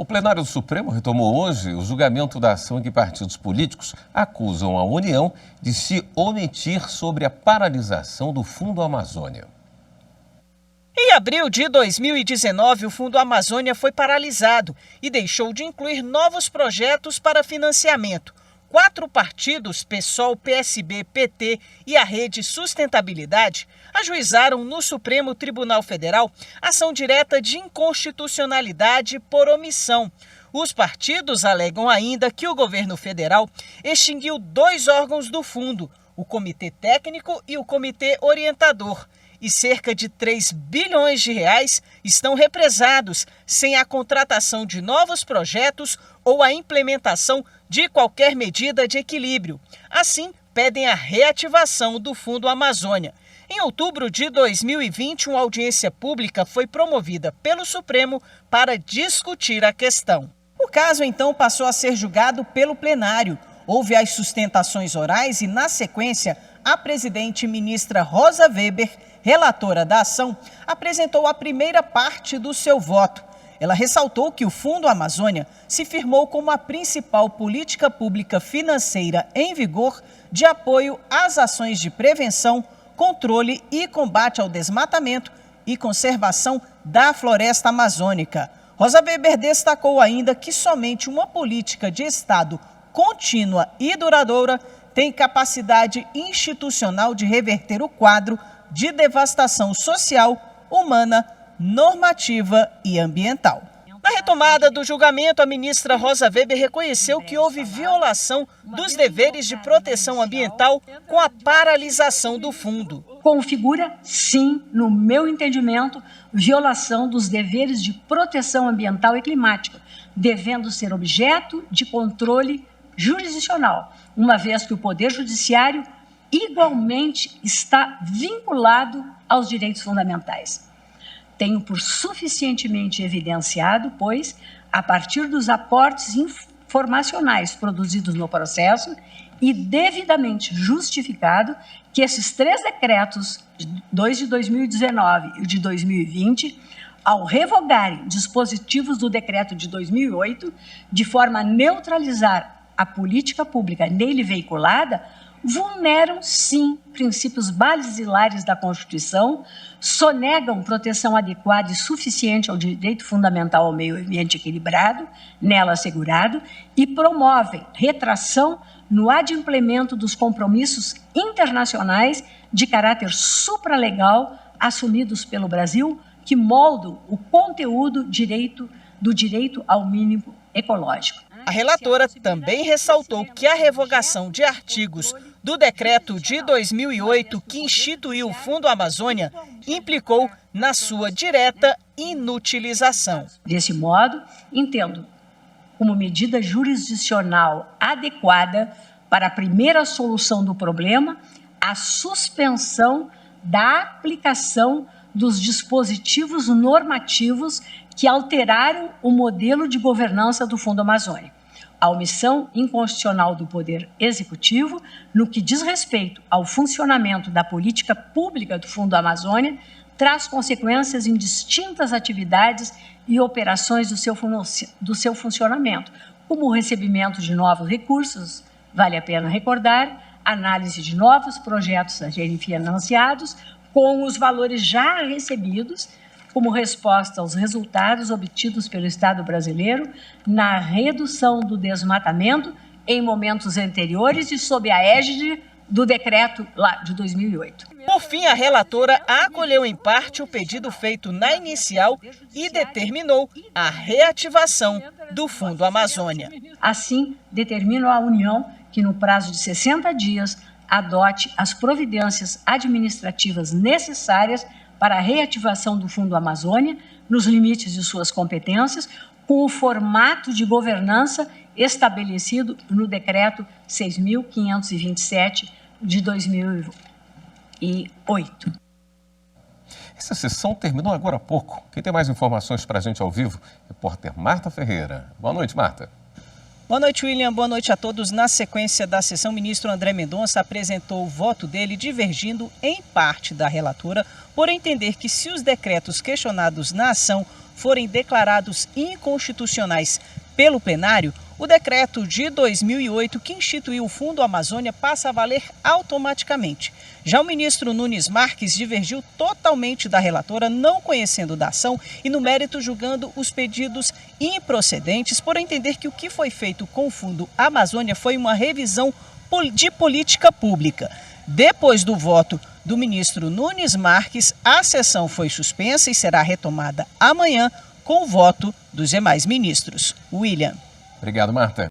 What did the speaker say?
O plenário do Supremo retomou hoje o julgamento da ação em que partidos políticos acusam a União de se omitir sobre a paralisação do Fundo Amazônia. Em abril de 2019, o Fundo Amazônia foi paralisado e deixou de incluir novos projetos para financiamento. 4 partidos, PSOL, PSB, PT e a Rede Sustentabilidade, ajuizaram no Supremo Tribunal Federal ação direta de inconstitucionalidade por omissão. Os partidos alegam ainda que o governo federal extinguiu 2 órgãos do fundo, o Comitê Técnico e o Comitê Orientador, e cerca de 3 bilhões de reais estão represados sem a contratação de novos projetos ou a implementação de qualquer medida de equilíbrio. Assim, pedem a reativação do Fundo Amazônia. Em outubro de 2020, uma audiência pública foi promovida pelo Supremo para discutir a questão. O caso, então, passou a ser julgado pelo plenário. Houve as sustentações orais e, na sequência, a presidente ministra Rosa Weber, relatora da ação, apresentou a primeira parte do seu voto. Ela ressaltou que o Fundo Amazônia se firmou como a principal política pública financeira em vigor de apoio às ações de prevenção, controle e combate ao desmatamento e conservação da floresta amazônica. Rosa Weber destacou ainda que somente uma política de Estado contínua e duradoura tem capacidade institucional de reverter o quadro de devastação social, humana, normativa e ambiental. Na retomada do julgamento, a ministra Rosa Weber reconheceu que houve violação dos deveres de proteção ambiental com a paralisação do fundo. Configura, sim, no meu entendimento, violação dos deveres de proteção ambiental e climática, devendo ser objeto de controle jurisdicional, uma vez que o Poder Judiciário igualmente está vinculado aos direitos fundamentais. Tenho por suficientemente evidenciado, pois, a partir dos aportes informacionais produzidos no processo e devidamente justificado, que esses 3 decretos, 2 de 2019 e o de 2020, ao revogarem dispositivos do decreto de 2008, de forma a neutralizar a política pública nele veiculada, vulneram, sim, princípios basilares da Constituição, sonegam proteção adequada e suficiente ao direito fundamental ao meio ambiente equilibrado, nela assegurado, e promovem retração no adimplemento dos compromissos internacionais de caráter supralegal assumidos pelo Brasil, que moldam o conteúdo do direito ao mínimo ecológico. A relatora também ressaltou que a revogação de artigos do decreto de 2008 que instituiu o Fundo Amazônia implicou na sua direta inutilização. Desse modo, entendo como medida jurisdicional adequada para a primeira solução do problema a suspensão da aplicação dos dispositivos normativos que alteraram o modelo de governança do Fundo Amazônia. A omissão inconstitucional do Poder Executivo, no que diz respeito ao funcionamento da política pública do Fundo Amazônia, traz consequências em distintas atividades e operações do seu funcionamento, como o recebimento de novos recursos, vale a pena recordar, análise de novos projetos a serem financiados, com os valores já recebidos, como resposta aos resultados obtidos pelo Estado brasileiro na redução do desmatamento em momentos anteriores e sob a égide do decreto lá de 2008. Por fim, a relatora acolheu em parte o pedido feito na inicial e determinou a reativação do Fundo Amazônia. Assim, determino à União que, no prazo de 60 dias, adote as providências administrativas necessárias para a reativação do Fundo Amazônia, nos limites de suas competências, com o formato de governança estabelecido no Decreto 6.527 de 2008. Essa sessão terminou agora há pouco. Quem tem mais informações para a gente ao vivo? Repórter Marta Ferreira. Boa noite, Marta. Boa noite, William. Boa noite a todos. Na sequência da sessão, o ministro André Mendonça apresentou o voto dele divergindo em parte da relatora por entender que se os decretos questionados na ação forem declarados inconstitucionais pelo plenário, o decreto de 2008 que instituiu o Fundo Amazônia passa a valer automaticamente. Já o ministro Nunes Marques divergiu totalmente da relatora, não conhecendo da ação e, no mérito, julgando os pedidos improcedentes por entender que o que foi feito com o Fundo Amazônia foi uma revisão de política pública. Depois do voto do ministro Nunes Marques, a sessão foi suspensa e será retomada amanhã com o voto dos demais ministros. William. Obrigado, Marta.